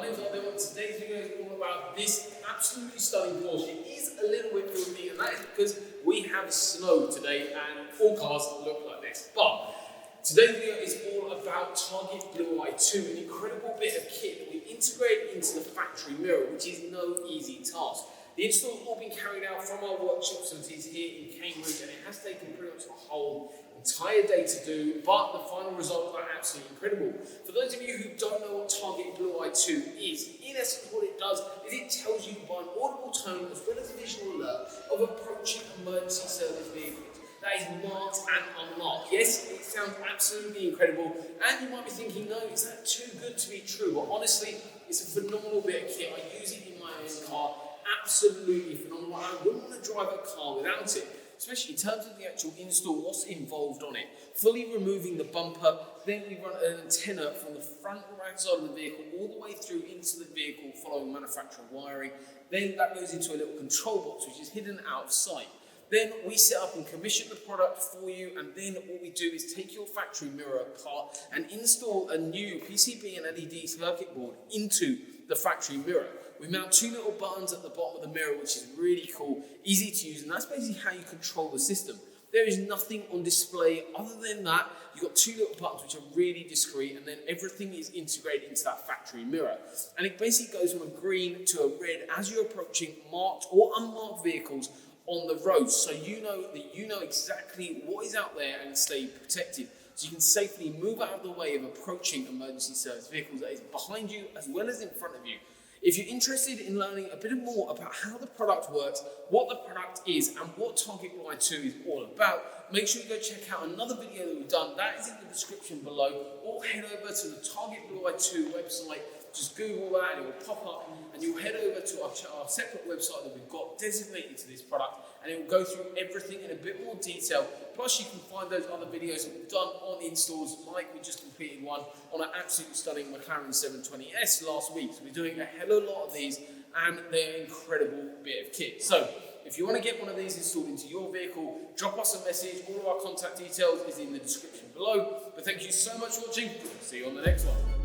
name's Adil, and today's video is all about this absolutely stunning Porsche. It is a little bit filthy, and that is because we have snow today and all cars look like this. But today's video is all about Target Blu Eye 2, an incredible bit of kit that we integrate into the factory mirror, which is no easy task. The install has all been carried out from our workshop facilities here in Cambridge, and it has taken pretty much a whole entire day to do, but the final results are absolutely incredible. For those of you who don't know what Target Blu Eye 2 is, in essence what it does is it tells you by an audible tone as well as a visual alert of approaching emergency service vehicles. That is marked and unmarked. Yes, it sounds absolutely incredible, and you might be thinking, no, is that too good to be true? But honestly, it's a phenomenal bit of kit. I use it in my own car. Absolutely phenomenal. I wouldn't want to drive a car without it, especially in terms of the actual install, what's involved on it. Fully removing the bumper, then we run an antenna from the front right side of the vehicle all the way through into the vehicle following manufacturer wiring. Then that goes into a little control box which is hidden out of sight. Then we set up and commission the product for you, and then what we do is take your factory mirror apart and install a new PCB and LED circuit board into the factory mirror. We mount two little buttons at the bottom of the mirror, which is really cool, easy to use, and that's basically how you control the system. There is nothing on display other than that. You've got two little buttons which are really discreet, and then everything is integrated into that factory mirror. And it basically goes from a green to a red as you're approaching marked or unmarked vehicles on the road, so you know that you know exactly what is out there and stay protected. So you can safely move out of the way of approaching emergency service vehicles that is behind you as well as in front of you. If you're interested in learning a bit more about how the product works, what the product is, and what Target Blu Eye 2 is all about, make sure you go check out another video that we've done. That is in the description below, or head over to the Target Blu Eye 2 website. Just Google that and it will pop up, and you'll head over to our separate website that we've got designated to this product, and it will go through everything in a bit more detail. Plus you can find those other videos that we've done on installs, like we just completed one on an absolutely stunning McLaren 720S last week. So we're doing a hell of a lot of these, and they're an incredible bit of kit. So if you want to get one of these installed into your vehicle, drop us a message. All of our contact details is in the description below. But thank you so much for watching. See you on the next one.